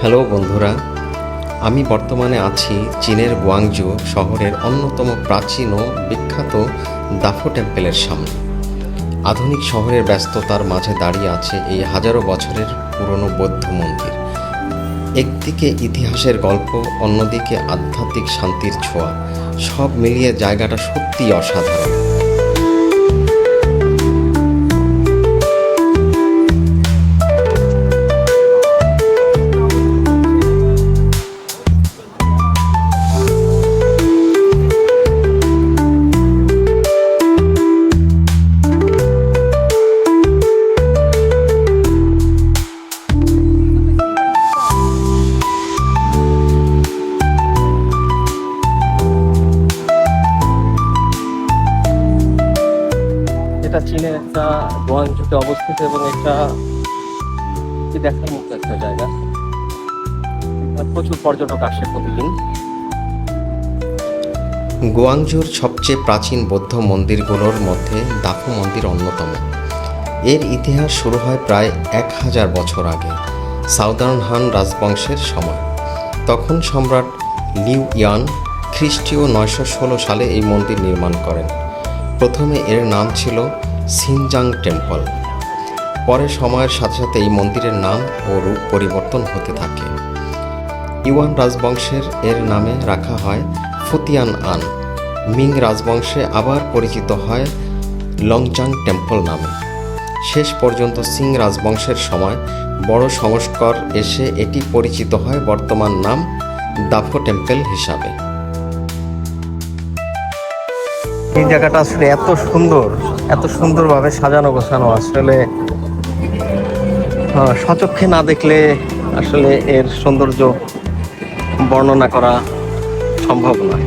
Hello বন্ধুরা, আমি বর্তমানে আছি চীনের গুয়াংজু শহরের অন্যতম প্রাচীন ও বিখ্যাত দাফো টেম্পেলের সামনে। আধুনিক শহরের ব্যস্ততার মাঝে দাঁড়িয়ে আছে এই হাজারো বছরের পুরনো বৌদ্ধ মন্দির। একদিকে ইতিহাসের গল্প, অন্যদিকে আধ্যাত্মিক শান্তির ছোঁয়া, সব মিলিয়ে জায়গাটা সত্যিই অসাধারণ। এটা চীনের একটা গুয়াংজুতে অবস্থিত এবং এটা দেখার মতো একটা জায়গা। প্রচুর পর্যটক আসে প্রতিদিন। গুয়াংজুর সবচেয়ে প্রাচীন বৌদ্ধ মন্দিরগুলোর মধ্যে দাফো মন্দির অন্যতম। এর ইতিহাস শুরু হয় প্রায় 1000 বছর আগে, সাউদার্ন হান রাজবংশের সময়। তখন সম্রাট লিউ ইয়ান খ্রিস্টীয় 916 সালে এই মন্দির নির্মাণ করেন। প্রথমে এর নাম ছিল সিনজাং টেম্পল। পরে সময়ের সাথে সাথে এই মন্দিরের নাম ও রূপ পরিবর্তন হতে থাকে। ইউয়ান রাজবংশের এর নামে রাখা হয় ফুতিয়ান আন। মিং রাজবংশে আবার পরিচিত হয় লংজাং টেম্পল নামে। শেষ পর্যন্ত সিং রাজবংশের সময় বড় সংস্কার এসে এটি পরিচিত হয় বর্তমান নাম দাফো টেম্পল হিসাবে। এই জায়গাটা আসলে এত সুন্দরভাবে সাজানো গোছানো, আসলে সচক্ষে না দেখলে আসলে এর সৌন্দর্য বর্ণনা করা সম্ভব নয়।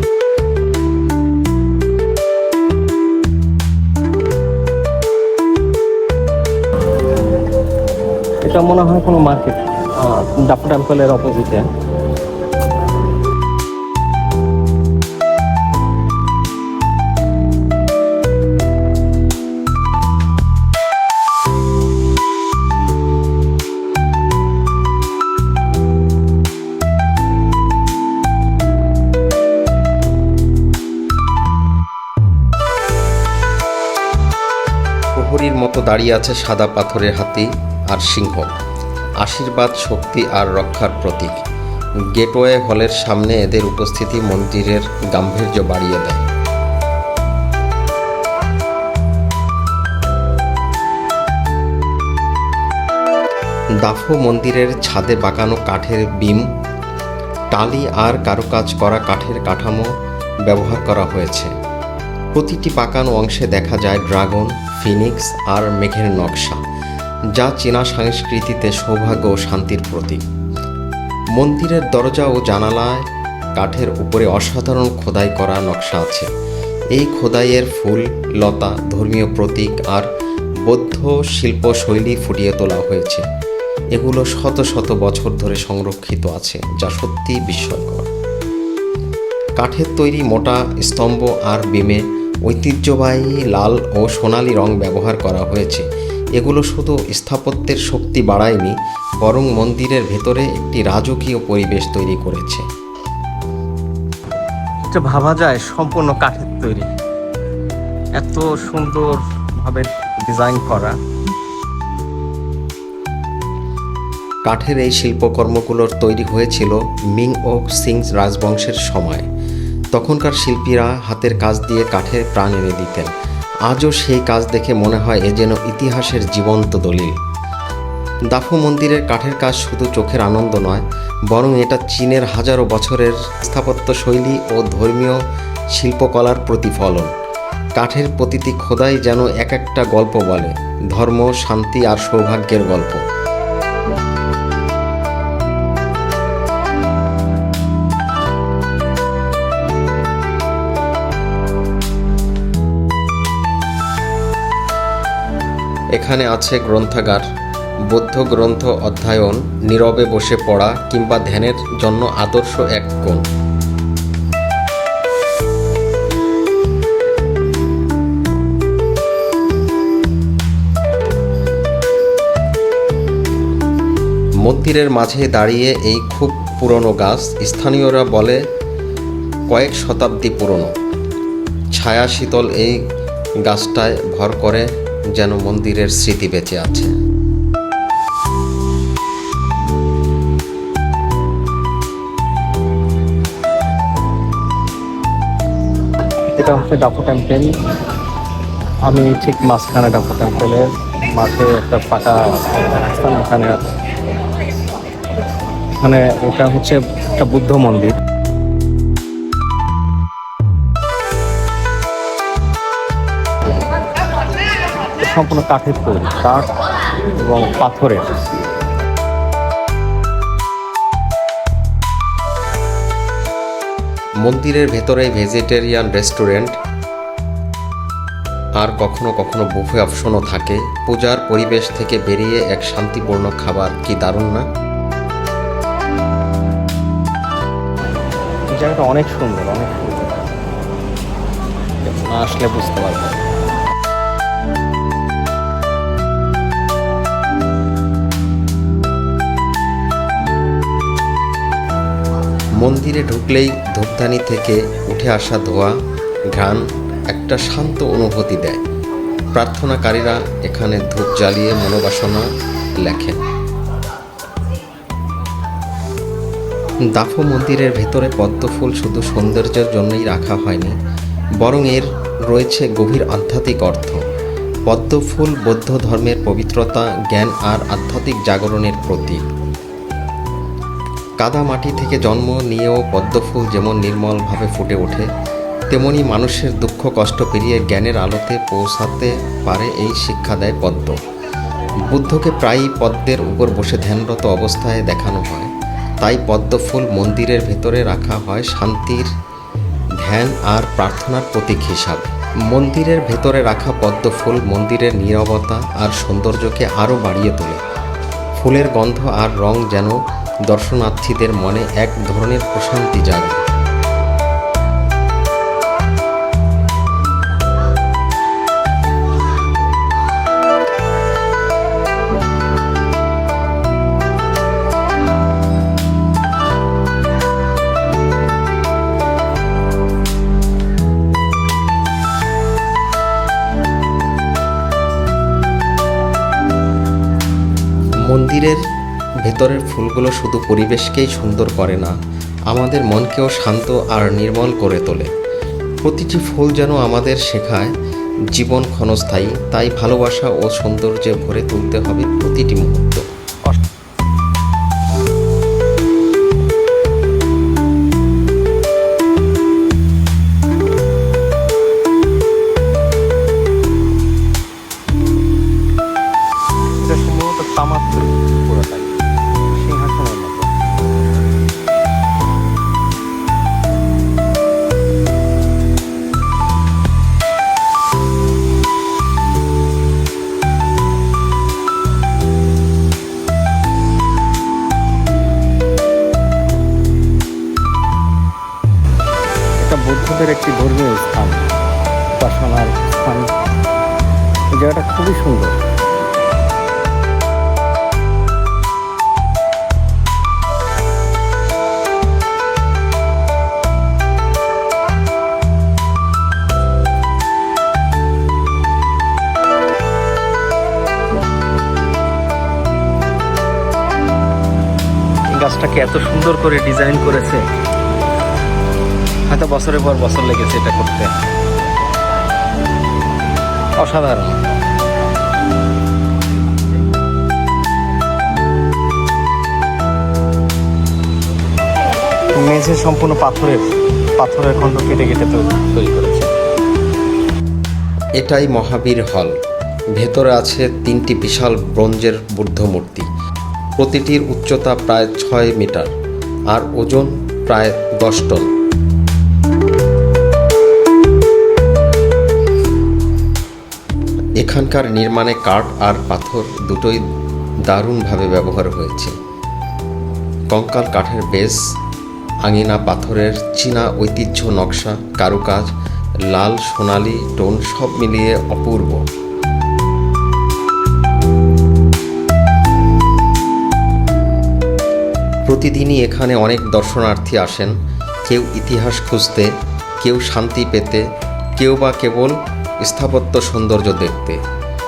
এটা মনে হয় কোনো মার্কেট, দাফো টেম্পলের অপোজিটে। প্রহরীর মতো দাঁড়িয়ে আছে সাদা পাথরের হাতি আর সিংহ, আশীর্বাদ, শক্তি আর রক্ষার প্রতীক। গেটওয়ে হলের সামনে এদের উপস্থিতি মন্দিরের গাম্ভীর্য বাড়িয়ে দেয়। দাফো মন্দিরের ছাদে বাঁকানো কাঠের বিম, টালি আর কারুকাজ করা কাঠের কাঠামো ব্যবহার করা হয়েছে। প্রতিটি বাঁকানো অংশে দেখা যায় ড্রাগন, ফিনিক্স আর মেঘের নকশা, যা চীনা সংস্কৃতিতে সৌভাগ্য ও শান্তির প্রতীক। মন্দিরের দরজা ও জানালায় কাঠের উপরে অসাধারণ খোদাই করা নকশা আছে। এই খোদাইয়ের ফুল, লতা, ধর্মীয় প্রতীক আর বৌদ্ধ শিল্পশৈলী ফুটিয়ে তোলা হয়েছে। এগুলো শত শত বছর ধরে সংরক্ষিত আছে, যা সত্যিই বিস্ময়কর। কাঠের তৈরি মোটা স্তম্ভ আর বিমে ঐতিহ্যবাহী লাল ও সোনালী রং ব্যবহার করা হয়েছে। এগুলো শুধু স্থাপত্যের শক্তি বাড়ায়নি, বরং মন্দিরের ভেতরে একটি রাজকীয় পরিবেশ তৈরি করেছে। এটা ভাবা যায় সম্পূর্ণ কাঠের তৈরি, এত সুন্দরভাবে ডিজাইন করা। কাঠের এই শিল্পকর্মগুলোর তৈরি হয়েছিল মিং ও সিং রাজবংশের সময়। তখনকার শিল্পীরা হাতের কাজ দিয়ে কাঠের প্রাণ এনে দিতেন। আজও সেই কাজ দেখে মনে হয় এ যেন ইতিহাসের জীবন্ত দলিল। দাফো মন্দিরের কাঠের কাজ শুধু চোখের আনন্দ নয়, বরং এটা চীনের হাজারো বছরের স্থাপত্য শৈলী ও ধর্মীয় শিল্পকলার প্রতিফলন। কাঠের প্রতিটি খোদাই যেন এক একটা গল্প বলে, ধর্ম, শান্তি আর সৌভাগ্যের গল্প। এখানে আছে গ্রন্থাগার, বৌদ্ধ গ্রন্থ অধ্যয়ন, নীরবে বসে পড়া কিংবা ধ্যানের জন্য আদর্শ এক কোণ। মন্দিরের মাঝে দাঁড়িয়ে এই খুব পুরনো গাছ, স্থানীয়রা বলে কয়েক শতাব্দী পুরনো। ছায়া শীতল এই গাছটায় ভর করে যেন মন্দিরের স্মৃতি বেঁচে আছে। এটা হচ্ছে ডাফো টেম্পেল। আমি ঠিক মাঝখানে ডাফো টেম্পেলের মাঝে একটা ফাঁকা স্থান, এখানে এটা হচ্ছে একটা বুদ্ধ মন্দির। সম্পূর্ণ কাঠের তৈরি, কাঠ এবং পাথরের। মন্দিরের ভেতরে ভেজিটেরিয়ান রেস্টুরেন্ট আর কখনো কখনো বুফে অপশনও থাকে। পূজার পরিবেশ থেকে বেরিয়ে এক শান্তিপূর্ণ খাবার, কি দারুণ না? জায়গাটা অনেক সুন্দর, অনেক সুন্দর, না আসলে বুঝতে পারবো। মন্দিরে ঢুকলেই ধূপদানি থেকে উঠে আসা ধোঁয়া, ঘ্রাণ একটা শান্ত অনুভূতি দেয়। প্রার্থনাকারীরা এখানে ধূপ জ্বালিয়ে মনোবাসনা লেখেন। দাফো মন্দিরের ভেতরে পদ্মফুল শুধু সৌন্দর্যের জন্যই রাখা হয়নি, বরং এর রয়েছে গভীর আধ্যাত্মিক অর্থ। পদ্মফুল বৌদ্ধ ধর্মের পবিত্রতা, জ্ঞান আর আধ্যাত্মিক জাগরণের প্রতীক। কাদা মাটি থেকে জন্ম নিয়েও পদ্মফুল যেমন নির্মলভাবে ফুটে ওঠে, তেমনি মানুষের দুঃখ কষ্ট পেরিয়ে জ্ঞানের আলোতে পৌঁছাতে পারে এই শিক্ষা দেয় পদ্ম। বুদ্ধকে প্রায়ই পদ্মের উপর বসে ধ্যানরত অবস্থায় দেখানো হয়, তাই পদ্মফুল মন্দিরের ভেতরে রাখা হয় শান্তির, ধ্যান আর প্রার্থনার প্রতীক হিসাবে। মন্দিরের ভেতরে রাখা পদ্মফুল মন্দিরের নীরবতা আর সৌন্দর্যকে আরও বাড়িয়ে তোলে। ফুলের গন্ধ আর রং যেন দর্শনার্থীদের মনে এক ধরনের প্রশান্তি জাগায়। মন্দিরের ভেতরের ফুলগুলো শুধু পরিবেশকেই সুন্দর করে না, আমাদের মনকেও শান্ত আর নির্মল করে তোলে। প্রতিটি ফুল যেন আমাদের শেখায় জীবন ক্ষণস্থায়ী, তাই ভালোবাসা ও সৌন্দর্যে ভরে তুলতে হবে প্রতিটি মুহূর্ত। এটা সম্ভবত তামার পুরোটাই সিংহাসনের মতো। এটা বুদ্ধদের একটি ধর্মীয় স্থান, উপাসনার স্থান। এই জায়গাটা খুবই সুন্দর। গাছটাকে এত সুন্দর করে ডিজাইন করেছে, হয়তো বছরের পর বছর লেগেছে এটা করতে। অসাধারণ। মেঝে সম্পূর্ণ পাথরের খণ্ড কেটে কেটে তৈরি করেছে। এটাই মহাবীর হল। ভেতরে আছে 3টি বিশাল ব্রোঞ্জের বুদ্ধ মূর্তি। প্রতিটির উচ্চতা প্রায় 6 মিটার আর ওজন প্রায় 10 টন। এখানকার নির্মাণে কাঠ আর পাথর দুটোই দারুণভাবে ব্যবহার হয়েছে। কঙ্কাল কাঠের বেস, আঙিনা পাথরের চীনা ঐতিহ্য নকশা, কারুকাজ, লাল সোনালি টোন সব মিলিয়ে অপূর্ব। প্রতিদিনই এখানে অনেক দর্শনার্থী আসেন, কেউ ইতিহাস খুঁজতে, কেউ শান্তি পেতে, কেউ বা কেবল স্থাপত্য সৌন্দর্য দেখতে।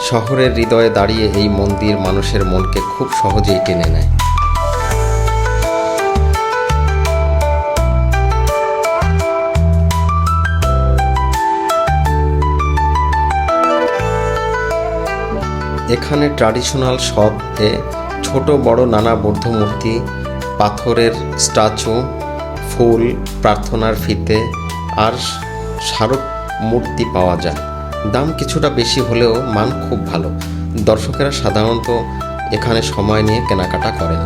শহরের হৃদয়ে দাঁড়িয়ে এই মন্দির মানুষের মনকে খুব সহজেই টেনে নেয়। এখানে ট্র্যাডিশনাল শপে ছোট বড় নানা বৌদ্ধ মূর্তি, পাথরের স্ট্যাচু, ফুল, প্রার্থনার ফিতে আর স্মারক মূর্তি পাওয়া যায়। দাম কিছুটা বেশি হলেও মান খুব ভালো। দর্শকেরা সাধারণত এখানে সময় নিয়ে কেনাকাটা করেন।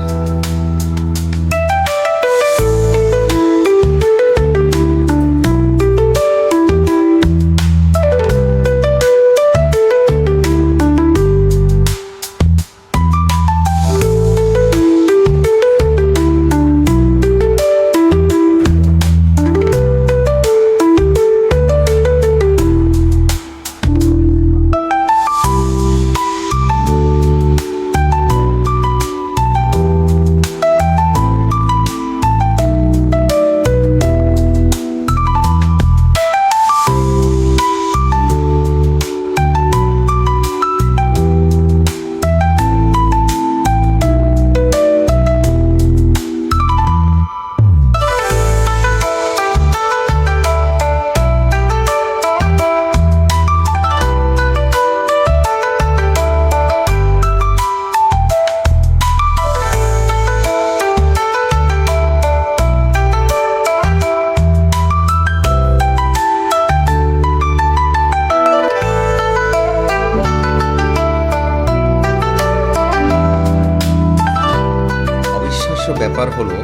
ব্যাপার হলো,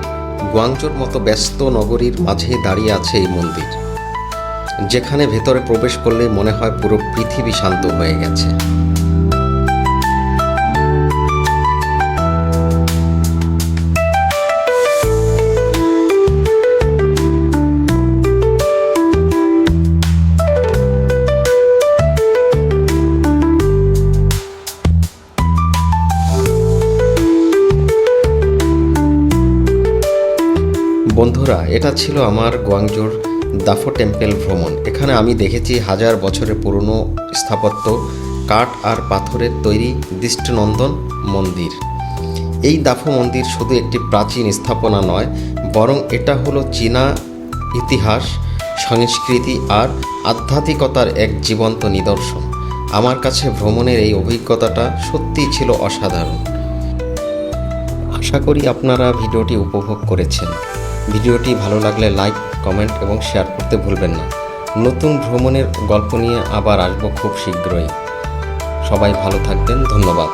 গুয়াংজোর মতো ব্যস্ত নগরীর মাঝে দাঁড়িয়ে আছে এই মন্দির, যেখানে ভেতরে প্রবেশ করলে মনে হয় পুরো পৃথিবী শান্ত হয়ে গেছে। বন্ধুরা, এটা ছিল আমার গুয়াংজোর দাফো টেম্পল ভ্রমণ। এখানে আমি দেখেছি হাজার বছরের পুরনো স্থাপত্য, কাঠ আর পাথরের তৈরি দৃষ্টিনন্দন মন্দির। এই দাফো মন্দির শুধু একটি প্রাচীন স্থাপনা নয়, বরং এটা হলো চীনা ইতিহাস, সংস্কৃতি আর আধ্যাত্মিকতার এক জীবন্ত নিদর্শন। আমার কাছে ভ্রমণের এই অভিজ্ঞতাটা সত্যিই ছিল অসাধারণ। আশা করি আপনারা ভিডিওটি উপভোগ করেছেন। ভিডিওটি ভালো লাগলে লাইক, কমেন্ট এবং শেয়ার করতে ভুলবেন না। নতুন ভ্রমণের গল্প নিয়ে আবার আসবো খুব শীঘ্রই। সবাই ভালো থাকবেন। ধন্যবাদ।